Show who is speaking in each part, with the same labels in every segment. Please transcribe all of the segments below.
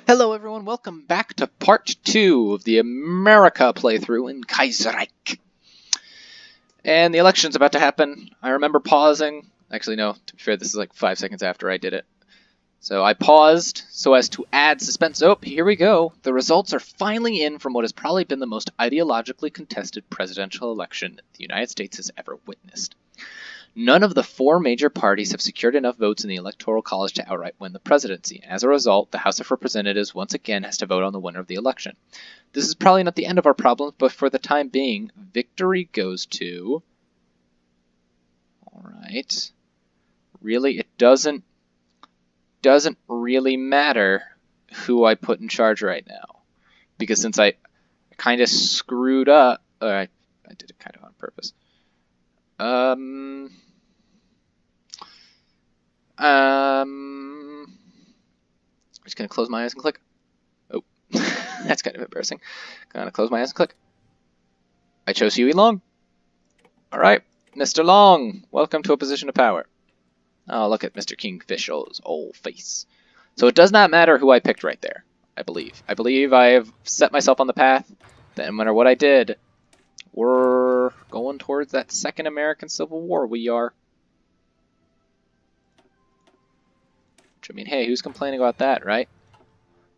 Speaker 1: Hello everyone, welcome back to part 2 of the America playthrough in Kaiserreich. And the election's about to happen. I remember pausing. Actually no, to be fair, this is like 5 seconds after I did it. So I paused so as to add suspense. Oh, here we go. The results are finally in from what has probably been the most ideologically contested presidential election the United States has ever witnessed. None of the 4 major parties have secured enough votes in the Electoral College to outright win the presidency. As a result, the House of Representatives once again has to vote on the winner of the election. This is probably not the end of our problems, but for the time being, victory goes to... Alright. Really, it doesn't really matter who I put in charge right now. Because since I kind of screwed up... I did it kind of on purpose. I'm just going to close my eyes and click. Oh, that's kind of embarrassing. Gonna close my eyes and click. I chose Huey Long. Alright, Mr. Long, welcome to a position of power. Oh, look at Mr. Kingfisher's old face. So it does not matter who I picked right there, I believe. I believe I have set myself on the path that no matter what I did, we're going towards that second American Civil War. We are. I mean, hey, who's complaining about that, right?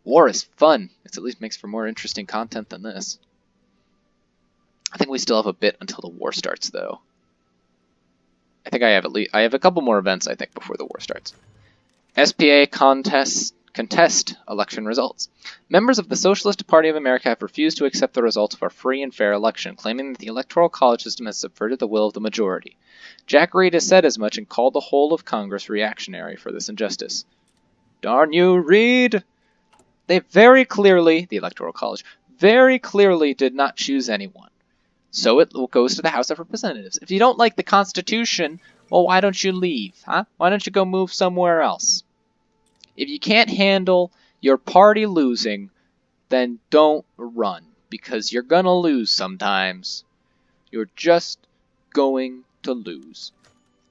Speaker 1: War is fun. It at least makes for more interesting content than this. I think we still have a bit until the war starts, though. I think I have a couple more events, I think, before the war starts. SPA contest election results. Members of the Socialist Party of America have refused to accept the results of our free and fair election, claiming that the Electoral College system has subverted the will of the majority. Jack Reed has said as much and called the whole of Congress reactionary for this injustice. Darn you, Reed! They very clearly, the Electoral College, very clearly did not choose anyone. So it goes to the House of Representatives. If you don't like the Constitution, well, why don't you leave, huh? Why don't you go move somewhere else? If you can't handle your party losing, then don't run, because you're gonna lose sometimes. You're just going to lose.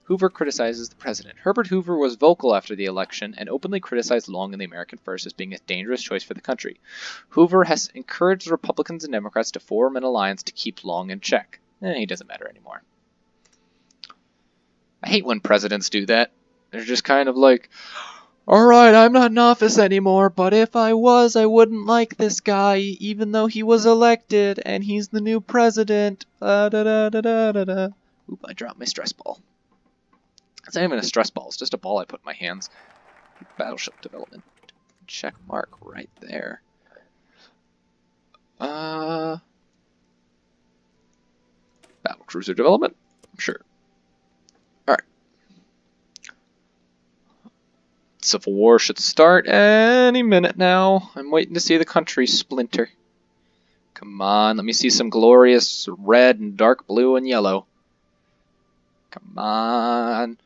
Speaker 1: Hoover criticizes the president. Herbert Hoover was vocal after the election and openly criticized Long and the American First as being a dangerous choice for the country. Hoover has encouraged Republicans and Democrats to form an alliance to keep Long in check. He doesn't matter anymore. I hate when presidents do that. They're just kind of like, alright, I'm not in office anymore, but if I was, I wouldn't like this guy, even though he was elected, and he's the new president. Oop, I dropped my stress ball. It's not even a stress ball, it's just a ball I put in my hands. Battleship development. Check mark right there. Battle cruiser development? Sure. Alright. Civil War should start any minute now. I'm waiting to see the country splinter. Come on, let me see some glorious red and dark blue and yellow. Come on.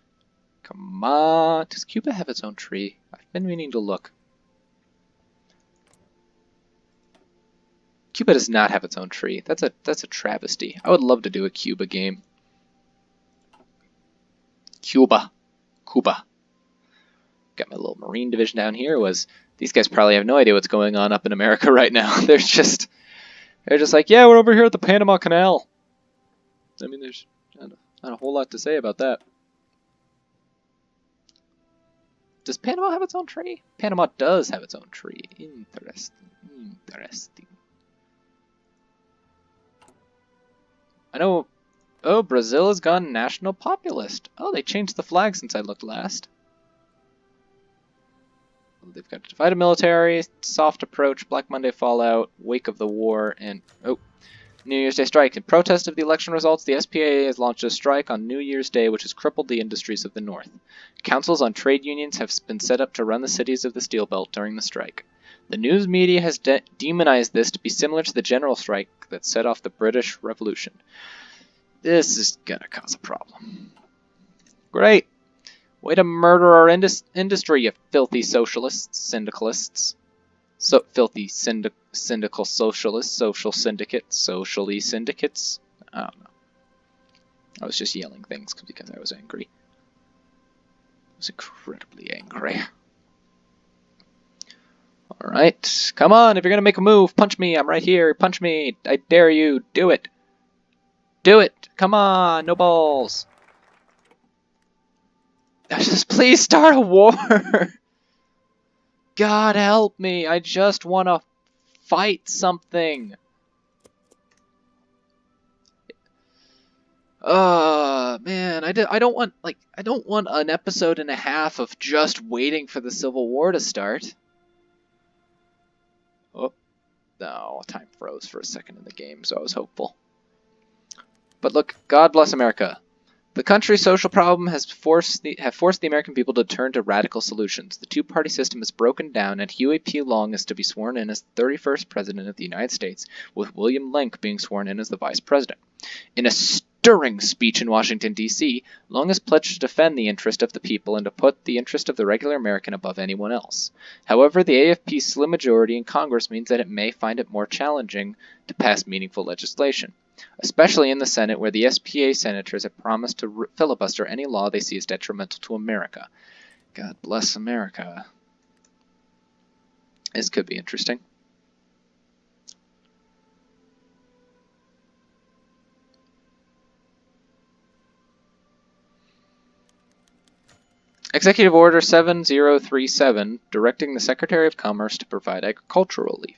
Speaker 1: Come on. Does Cuba have its own tree? I've been meaning to look. Cuba does not have its own tree. That's a travesty. I would love to do a Cuba game. Cuba. Got my little Marine division down here. These guys probably have no idea what's going on up in America right now. They're just like, yeah, we're over here at the Panama Canal. I mean, there's not a whole lot to say about that. Does Panama have its own tree? Panama does have its own tree. Interesting. I know... Oh, Brazil has gone national populist. Oh, they changed the flag since I looked last. They've got a divided military, soft approach, Black Monday fallout, wake of the war, and... Oh, New Year's Day strike. In protest of the election results, the SPA has launched a strike on New Year's Day, which has crippled the industries of the North. Councils on trade unions have been set up to run the cities of the Steel Belt during the strike. The news media has demonized this to be similar to the general strike that set off the British Revolution. This is gonna cause a problem. Great! Way to murder our industry, you filthy socialists, syndicalists. So filthy syndical socialists, social syndicates, socially syndicates. I don't know. I was just yelling things because I was angry. I was incredibly angry. Alright, come on, if you're gonna make a move, punch me, I'm right here, punch me, I dare you, do it. Do it, come on, no balls. Just please start a war. God help me, I just wanna fight something. Man, I don't want an episode and a half of just waiting for the Civil War to start. Oh, no, time froze for a second in the game, so I was hopeful. But look, God bless America. The country's social problem has forced the American people to turn to radical solutions. The two-party system is broken down, and Huey P. Long is to be sworn in as the 31st President of the United States, with William Link being sworn in as the Vice President. In a stirring speech in Washington, D.C., Long has pledged to defend the interest of the people and to put the interest of the regular American above anyone else. However, the AFP's slim majority in Congress means that it may find it more challenging to pass meaningful legislation, especially in the Senate, where the SPA senators have promised to filibuster any law they see as detrimental to America. God bless America. This could be interesting. Executive Order 7037, directing the Secretary of Commerce to provide agricultural relief.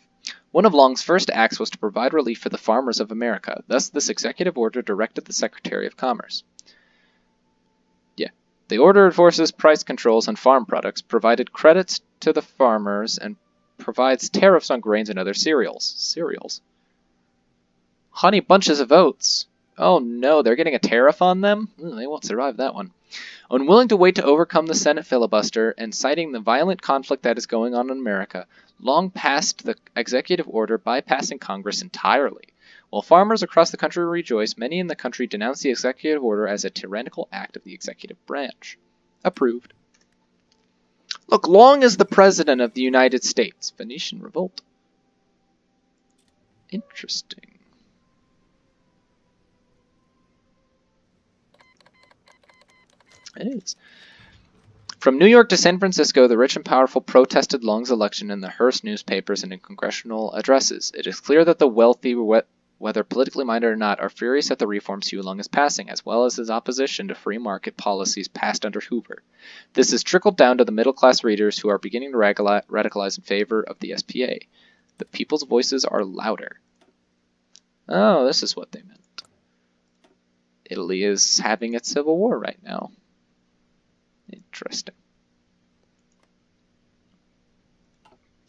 Speaker 1: One of Long's first acts was to provide relief for the farmers of America. Thus, this executive order directed the Secretary of Commerce. Yeah. The order enforces price controls on farm products, provided credits to the farmers, and provides tariffs on grains and other cereals. Cereals? Honey bunches of oats. Oh no, they're getting a tariff on them? They won't survive that one. Unwilling to wait to overcome the Senate filibuster and citing the violent conflict that is going on in America, Long passed the executive order bypassing Congress entirely. While farmers across the country rejoice, many in the country denounce the executive order as a tyrannical act of the executive branch. Approved. Look, Long is the President of the United States. Venetian Revolt. Interesting. It is. From New York to San Francisco, the rich and powerful protested Long's election in the Hearst newspapers and in congressional addresses. It is clear that the wealthy, whether politically minded or not, are furious at the reforms Huey Long is passing, as well as his opposition to free market policies passed under Hoover. This has trickled down to the middle-class readers who are beginning to radicalize in favor of the SPA. The people's voices are louder. Oh, this is what they meant. Italy is having its civil war right now. Interesting.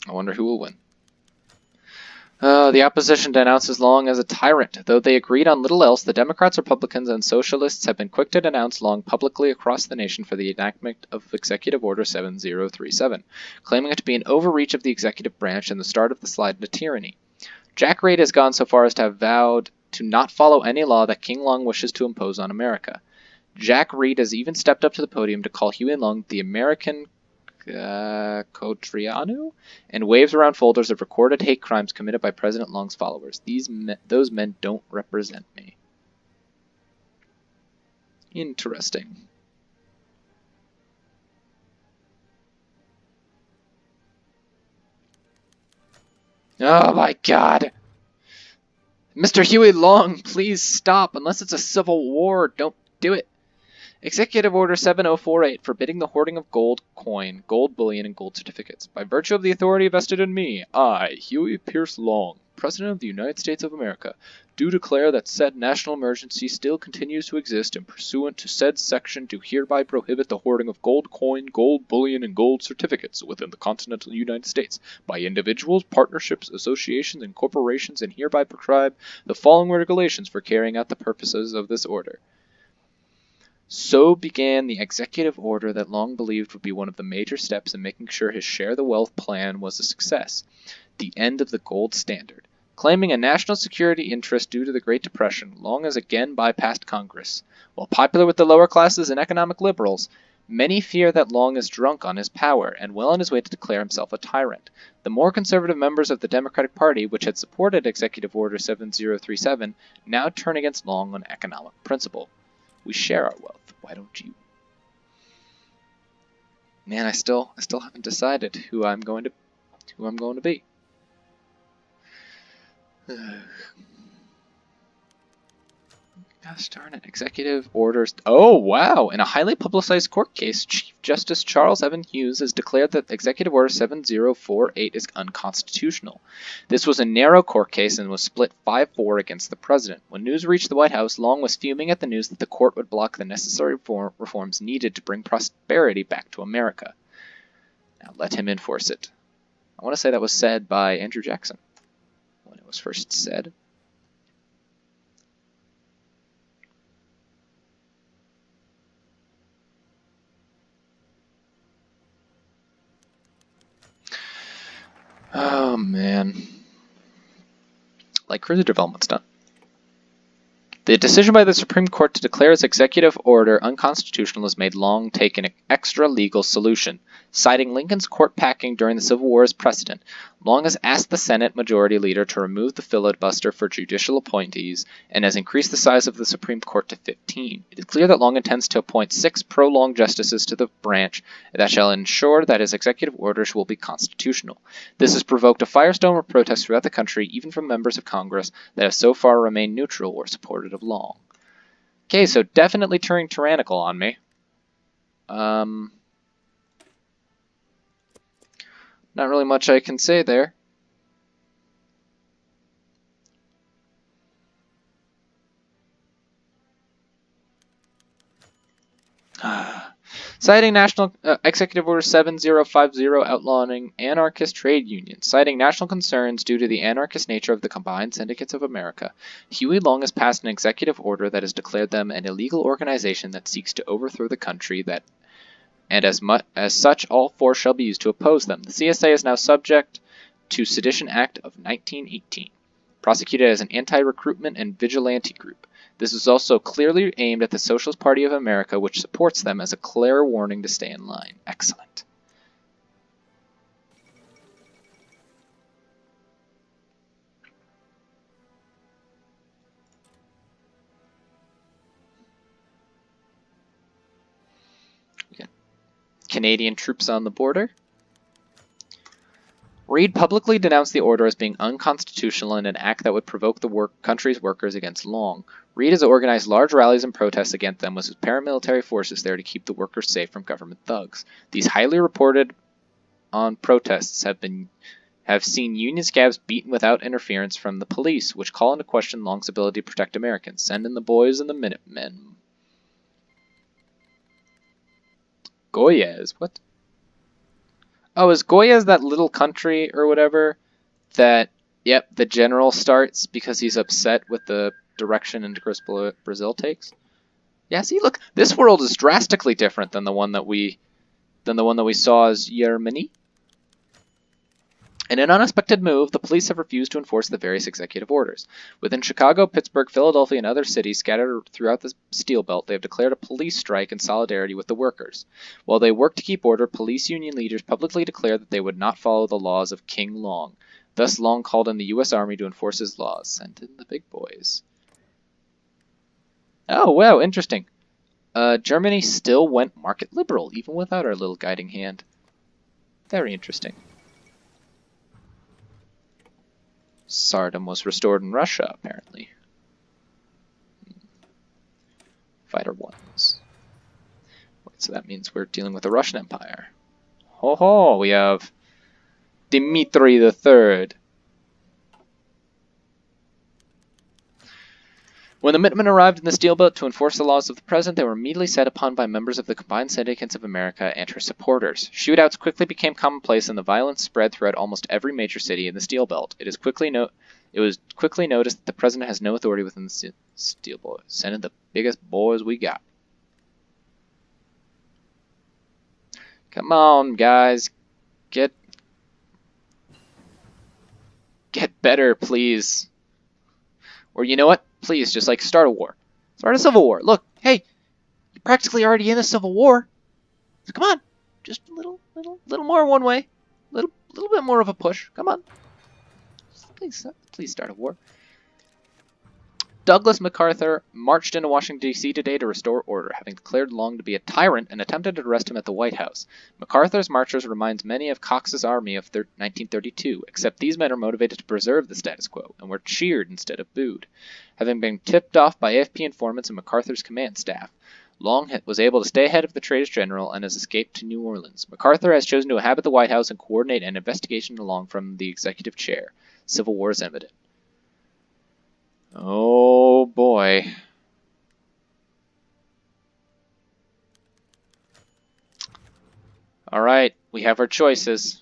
Speaker 1: I wonder who will win. The opposition denounces Long as a tyrant. Though they agreed on little else, the Democrats, Republicans, and Socialists have been quick to denounce Long publicly across the nation for the enactment of Executive Order 7037, claiming it to be an overreach of the executive branch and the start of the slide into tyranny. Jack Reed has gone so far as to have vowed to not follow any law that King Long wishes to impose on America. Jack Reed has even stepped up to the podium to call Huey Long the American Cotriano and waves around folders of recorded hate crimes committed by President Long's followers. Those men don't represent me. Interesting. Oh my god. Mr. Huey Long, please stop. Unless it's a civil war, don't do it. Executive Order 7048, forbidding the hoarding of gold coin, gold bullion, and gold certificates. By virtue of the authority vested in me, I, Huey Pierce Long, President of the United States of America, do declare that said national emergency still continues to exist, and pursuant to said section do hereby prohibit the hoarding of gold coin, gold bullion, and gold certificates within the continental United States by individuals, partnerships, associations, and corporations, and hereby prescribe the following regulations for carrying out the purposes of this order. So began the executive order that Long believed would be one of the major steps in making sure his Share the Wealth plan was a success, the end of the gold standard. Claiming a national security interest due to the Great Depression, Long has again bypassed Congress. While popular with the lower classes and economic liberals, many fear that Long is drunk on his power and well on his way to declare himself a tyrant. The more conservative members of the Democratic Party, which had supported Executive Order 7037, now turn against Long on economic principle. We share our wealth. Why don't you? Man, I still haven't decided who I'm going to who I'm going to be. Gosh darn it, executive orders. Oh, wow! In a highly publicized court case, Chief Justice Charles Evan Hughes has declared that Executive Order 7048 is unconstitutional. This was a narrow court case and was split 5-4 against the president. When news reached the White House, Long was fuming at the news that the court would block the necessary reforms needed to bring prosperity back to America. Now let him enforce it. I want to say that was said by Andrew Jackson when it was first said. Oh, man. Like further development's done. The decision by the Supreme Court to declare its executive order unconstitutional has made Long take an extra legal solution. Citing Lincoln's court packing during the Civil War as precedent, Long has asked the Senate Majority Leader to remove the filibuster for judicial appointees and has increased the size of the Supreme Court to 15. It is clear that Long intends to appoint 6 pro-Long justices to the branch that shall ensure that his executive orders will be constitutional. This has provoked a firestorm of protests throughout the country, even from members of Congress that have so far remained neutral or supportive of Long. Okay, so definitely turning tyrannical on me. Not really much I can say there. Citing National Executive Order 7050 outlawing anarchist trade unions. Citing national concerns due to the anarchist nature of the Combined Syndicates of America, Huey Long has passed an executive order that has declared them an illegal organization that seeks to overthrow the country and as such, all force shall be used to oppose them. The CSA is now subject to Sedition Act of 1918, prosecuted as an anti-recruitment and vigilante group. This is also clearly aimed at the Socialist Party of America, which supports them as a clear warning to stay in line. Excellent. Canadian troops on the border. Reid publicly denounced the order as being unconstitutional and an act that would provoke the country's workers against Long. Reid has organized large rallies and protests against them with his paramilitary forces there to keep the workers safe from government thugs. These highly reported on protests have seen Union scabs beaten without interference from the police, which call into question Long's ability to protect Americans. Send in the boys and the Minutemen. Goyas, what? Oh, is Goyas that little country or whatever that, yep, the general starts because he's upset with the direction Brazil takes? Yeah, see, look, this world is drastically different than the one that we saw as Germany. In an unexpected move, the police have refused to enforce the various executive orders. Within Chicago, Pittsburgh, Philadelphia, and other cities scattered throughout the Steel Belt, they have declared a police strike in solidarity with the workers. While they work to keep order, police union leaders publicly declared that they would not follow the laws of King Long. Thus, Long called in the U.S. Army to enforce his laws. Send in the big boys. Oh, wow, interesting. Germany still went market liberal, even without our little guiding hand. Very interesting. Tsardom was restored in Russia, apparently. Fighter ones. Wait, so that means we're dealing with the Russian Empire. Ho ho, we have Dmitri III. When the Minutemen arrived in the Steel Belt to enforce the laws of the president, they were immediately set upon by members of the Combined Syndicates of America and her supporters. Shootouts quickly became commonplace, and the violence spread throughout almost every major city in the Steel Belt. It was quickly noticed that the president has no authority within the Steel Boys. Send in the biggest boys we got. Come on, guys. Get better, please. Or you know what? Please, just like start a war. Start a civil war. Look, hey, you're practically already in a civil war. So come on, just a little more one way, little bit more of a push. Come on, please start a war. Douglas MacArthur marched into Washington, D.C. today to restore order, having declared Long to be a tyrant and attempted to arrest him at the White House. MacArthur's marchers reminds many of Cox's army of 1932, except these men are motivated to preserve the status quo, and were cheered instead of booed. Having been tipped off by AFP informants and MacArthur's command staff, Long was able to stay ahead of the traitors general and has escaped to New Orleans. MacArthur has chosen to inhabit the White House and coordinate an investigation along from the executive chair. Civil war is imminent. Oh boy. Alright, we have our choices.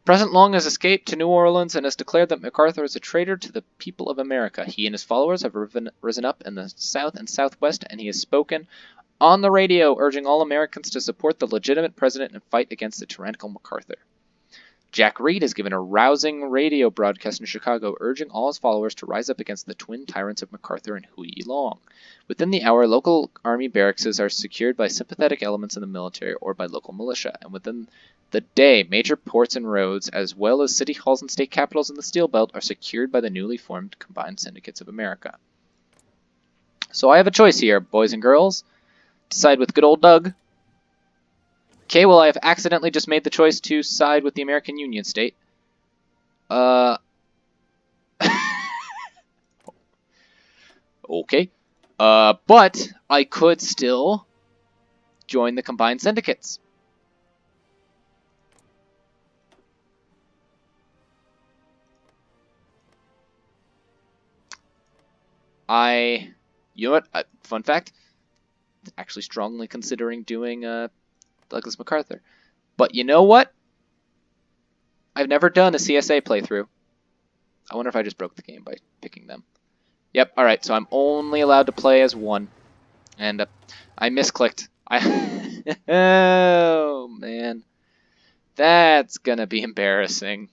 Speaker 1: President Long has escaped to New Orleans and has declared that MacArthur is a traitor to the people of America. He and his followers have risen up in the South and Southwest, and he has spoken on the radio urging all Americans to support the legitimate president and fight against the tyrannical MacArthur. Jack Reed has given a rousing radio broadcast in Chicago urging all his followers to rise up against the twin tyrants of MacArthur and Huey Long. Within the hour, local army barracks are secured by sympathetic elements in the military or by local militia, and within the day, major ports and roads, as well as city halls and state capitals in the Steel Belt, are secured by the newly formed Combined Syndicates of America. So I have a choice here, boys and girls. Decide with good old Doug. Okay, well, I have accidentally just made the choice to side with the American Union State. Okay. But I could still join the Combined Syndicates. You know what? Fun fact, actually strongly considering doing Douglas MacArthur. But you know what? I've never done a CSA playthrough. I wonder if I just broke the game by picking them. Yep, alright, so I'm only allowed to play as one. And I misclicked. Oh, man. That's gonna be embarrassing.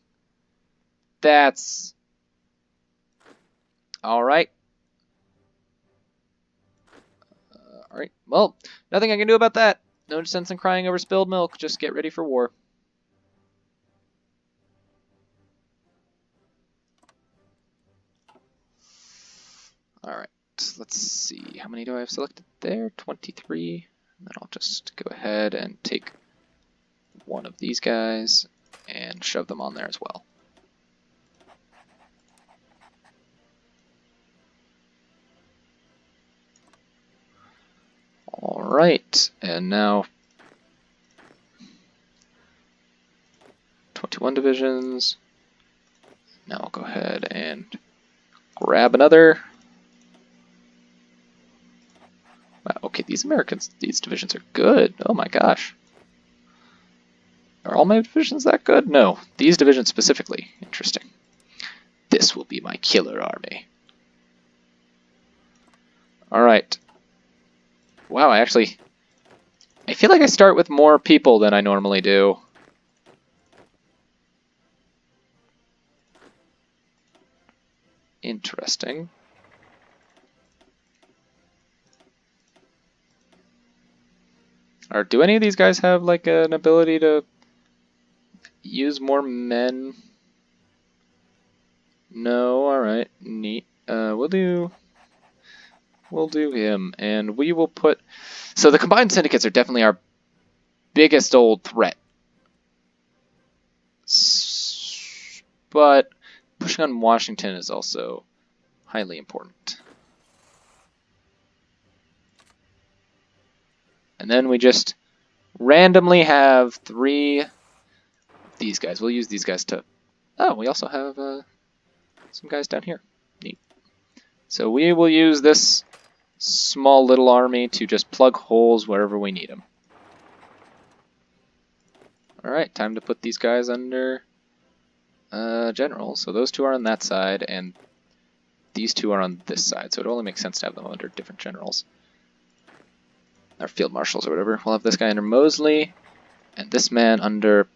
Speaker 1: That's... Alright. Alright, well, nothing I can do about that. No sense in crying over spilled milk. Just get ready for war. Alright, let's see. How many do I have selected there? 23. And then I'll just go ahead and take one of these guys and shove them on there as well. Alright, and now 21 divisions. Now I'll go ahead and grab another. Wow, okay, these divisions are good. Oh my gosh. Are all my divisions that good? No, these divisions specifically. Interesting. This will be my killer army. Alright. Wow, I feel like I start with more people than I normally do. Interesting. Or do any of these guys have like an ability to use more men? No, alright, neat. We'll do him, and we will put... So the Combined Syndicates are definitely our biggest old threat. But pushing on Washington is also highly important. And then we just randomly have 3 of these guys. We'll use these guys to... Oh, we also have some guys down here. Neat. So we will use this small little army to just plug holes wherever we need them. Alright, time to put these guys under general. So those 2 are on that side, and these 2 are on this side. So it only makes sense to have them under different generals. Or field marshals or whatever. We'll have this guy under Mosley, and this man under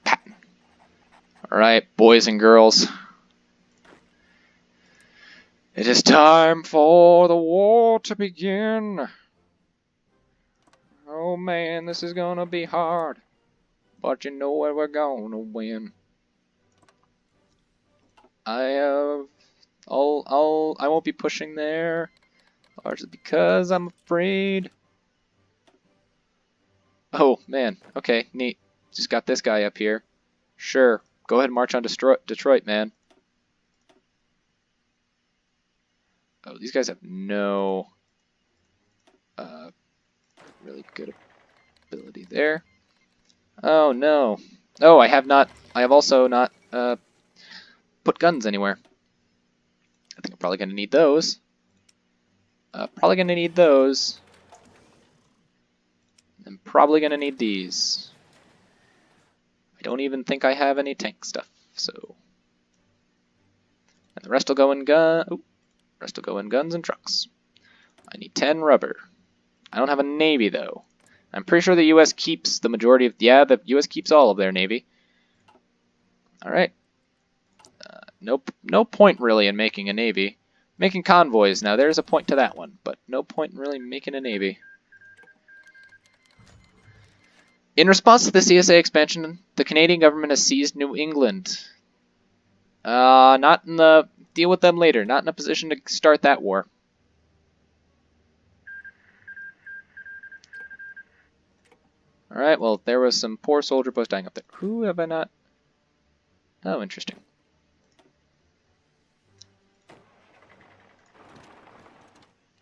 Speaker 1: Patton. Alright, boys and girls. It is time for the war to begin. Oh man, this is gonna be hard. But you know what, we're gonna win. I have I won't be pushing there, largely because I'm afraid. Oh man, okay, neat. Just got this guy up here. Sure, go ahead and march on Detroit, man. Oh, these guys have no really good ability there. Oh no. Oh, I have also not put guns anywhere. I think I'm probably gonna need those. Probably gonna need those. I'm probably gonna need these. I don't even think I have any tank stuff, so. And the rest will go in rest will go in guns and trucks. I need 10 rubber. I don't have a navy though. I'm pretty sure the U.S. keeps the majority of... Yeah, the U.S. keeps all of their navy. Alright. No point really in making a navy. Making convoys, now there's a point to that one, but no point in really making a navy. In response to the CSA expansion, the Canadian government has seized New England. Not in the... Deal with them later. Not in a position to start that war. Alright, well, there was some poor soldier post dying up there. Who have I not... Oh, interesting.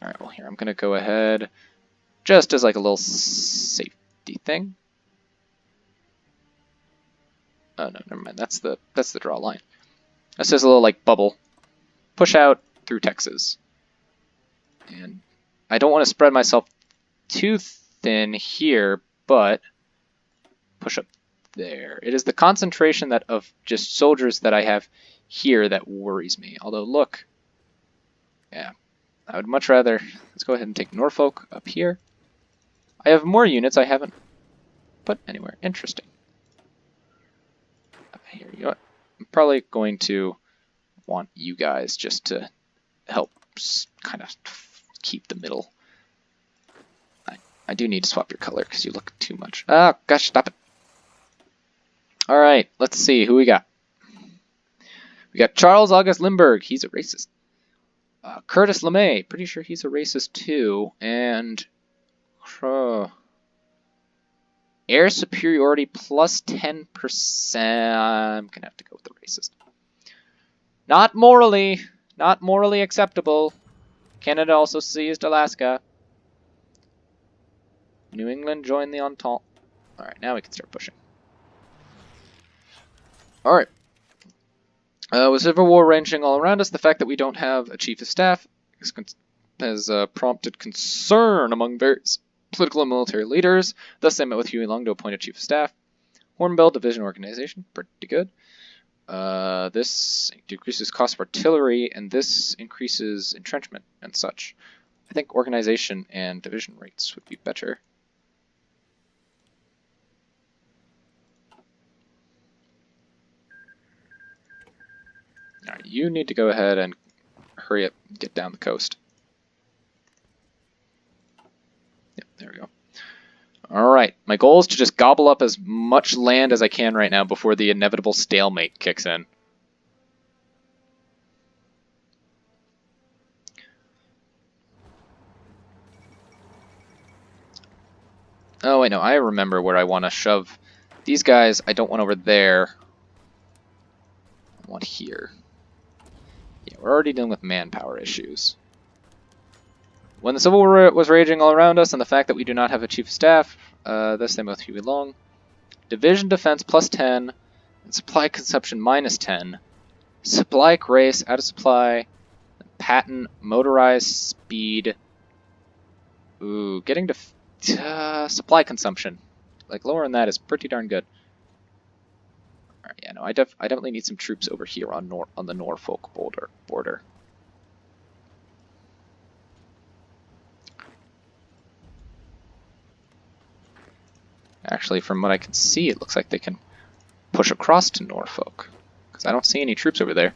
Speaker 1: Alright, well, here, I'm going to go ahead, just as like a little safety thing. Oh, no, never mind. That's the draw line. That's just a little, like, bubble. Push out through Texas. And I don't want to spread myself too thin here, but push up there. It is the concentration that of just soldiers that I have here that worries me. Although, look, yeah, I would much rather, let's go ahead and take Norfolk up here. I have more units I haven't put anywhere. Interesting. Here, you know what? I'm probably going to want you guys just to help kind of keep the middle. I do need to swap your color because you look too much. Ah, gosh, stop it. Alright, let's see who we got. We got Charles August Lindbergh. He's a racist. Curtis LeMay. Pretty sure he's a racist too. And air superiority plus 10%. I'm going to have to go with the racist. Not morally acceptable. Canada also seized Alaska. New England joined the Entente. Alright, now we can start pushing. Alright. With civil war raging all around us, the fact that we don't have a chief of staff has prompted concern among various political and military leaders. Thus, they met with Huey Long to appoint a chief of staff. Hornbill Division Organization, pretty good. This decreases cost of artillery, and this increases entrenchment and such. I think organization and division rates would be better. Alright, you need to go ahead and hurry up and get down the coast. Yep, there we go. Alright, my goal is to just gobble up as much land as I can right now before the inevitable stalemate kicks in. Oh wait, no, I remember where I want to shove these guys. I don't want over there. I want here. Yeah, we're already dealing with manpower issues. When the Civil War was raging all around us, and the fact that we do not have a chief of staff, this same with Huey Long. Division defense plus 10, and supply consumption minus 10. Supply race, out of supply, patent, motorized speed. Ooh, getting to supply consumption. Like, lowering that is pretty darn good. Alright, yeah, no, I definitely need some troops over here on the Norfolk border. Actually, from what I can see, it looks like they can push across to Norfolk, because I don't see any troops over there.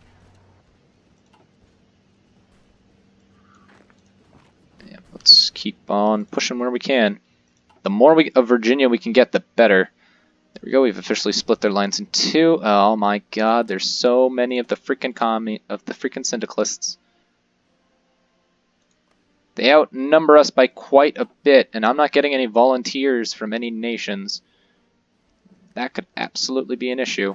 Speaker 1: Yeah, let's keep on pushing where we can. The more of Virginia we can get, the better. There we go. We've officially split their lines in two. Oh my god, there's so many of the freaking syndicalists. They outnumber us by quite a bit, and I'm not getting any volunteers from any nations. That could absolutely be an issue.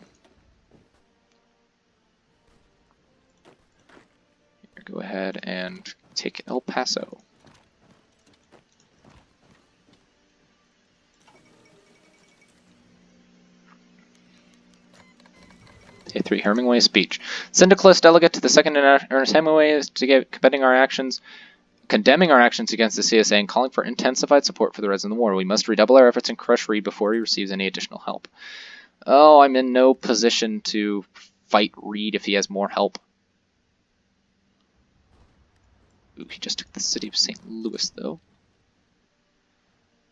Speaker 1: Here, go ahead and take El Paso. Day 3, Hemingway's speech. Syndicalist delegate to the Second Ernest Hemingway is to get condemning our actions against the CSA and calling for intensified support for the Reds in the war. We must redouble our efforts and crush Reed before he receives any additional help. Oh, I'm in no position to fight Reed if he has more help. Ooh, he just took the city of St. Louis, though.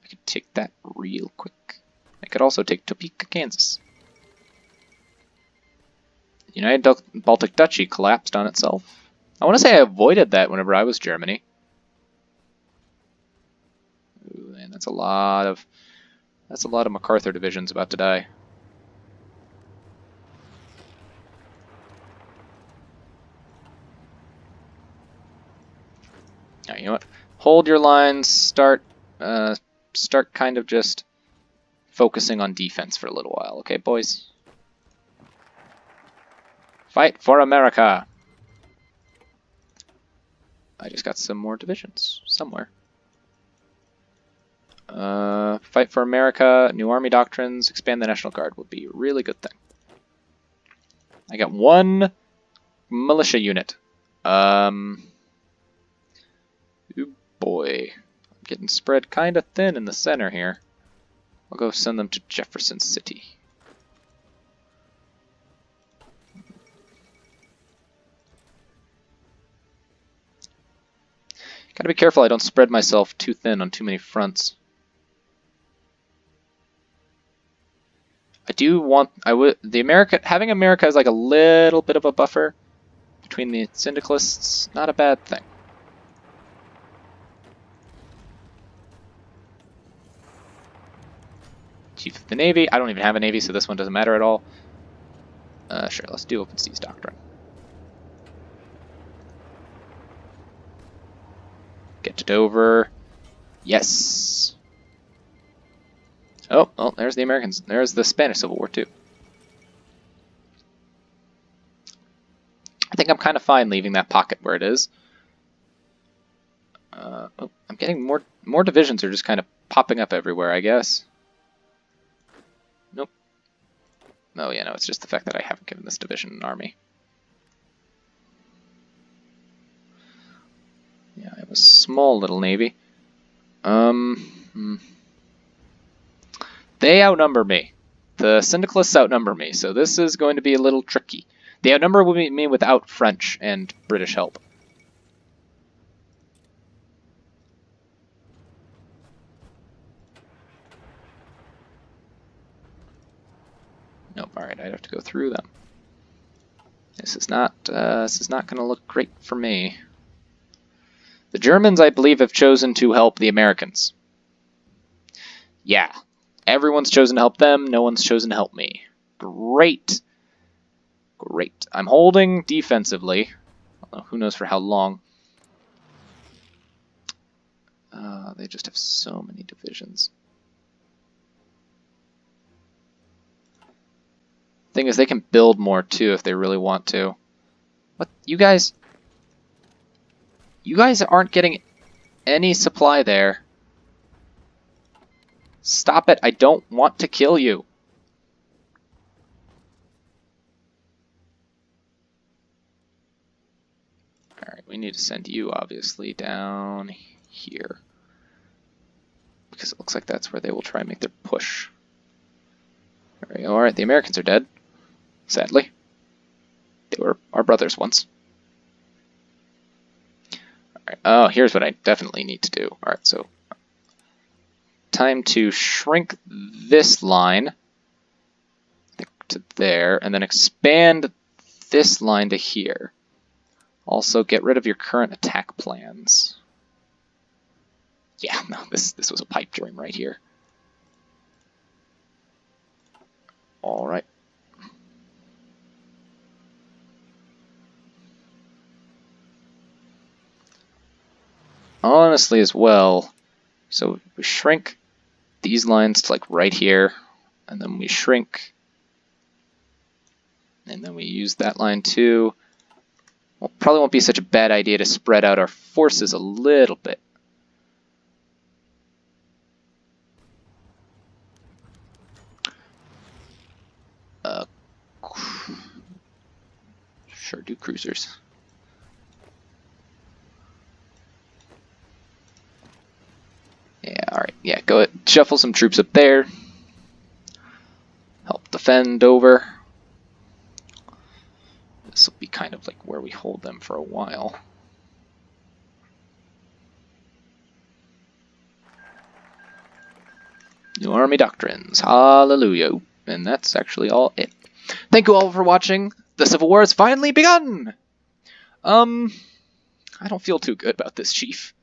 Speaker 1: I could take that real quick. I could also take Topeka, Kansas. The United Baltic Duchy collapsed on itself. I want to say I avoided that whenever I was Germany. Ooh, man, that's a lot of MacArthur divisions about to die. Alright, you know what? Hold your lines. Start kind of just focusing on defense for a little while, okay, boys? Fight for America! I just got some more divisions somewhere. Fight for America, new army doctrines, expand the National Guard would be a really good thing. I got one militia unit. Ooh boy. I'm getting spread kind of thin in the center here. I'll go send them to Jefferson City. Gotta be careful I don't spread myself too thin on too many fronts. Having America as like a little bit of a buffer between the syndicalists, not a bad thing. Chief of the Navy. I don't even have a Navy, so this one doesn't matter at all. Sure, let's do Open Seas Doctrine. Get to Dover. Yes. Oh, well, there's the Americans. There's the Spanish Civil War, too. I think I'm kind of fine leaving that pocket where it is. Oh, I'm getting more divisions are just kind of popping up everywhere, I guess. Nope. Oh, yeah, no, it's just the fact that I haven't given this division an army. Yeah, I have a small little navy. They outnumber me. The syndicalists outnumber me, so this is going to be a little tricky. They outnumber me without French and British help. Nope. All right, I'd have to go through them. This is not going to look great for me. The Germans, I believe, have chosen to help the Americans. Yeah, everyone's chosen to help them. No one's chosen to help me. Great. Great. I'm holding defensively. Although who knows for how long. They just have so many divisions. Thing is, they can build more too if they really want to. What? You guys aren't getting any supply there. Stop it. I don't want to kill you. Alright, we need to send you, obviously, down here. Because it looks like that's where they will try and make their push. There we go. Alright, the Americans are dead. Sadly. They were our brothers once. Alright, oh, here's what I definitely need to do. Alright, so time to shrink this line to there, and then expand this line to here. Also, get rid of your current attack plans. Yeah, no, this was a pipe dream right here. Alright. Honestly as well, so we shrink these lines to like right here, and then we shrink, and then we use that line too. Well, probably won't be such a bad idea to spread out our forces a little bit. Sure do cruisers. Yeah, alright. Yeah, go ahead. Shuffle some troops up there. Help defend over. This will be kind of like where we hold them for a while. New Army Doctrines. Hallelujah. And that's actually all it. Thank you all for watching. The Civil War has finally begun! I don't feel too good about this, Chief.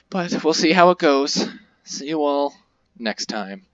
Speaker 1: But we'll see how it goes. See you all next time.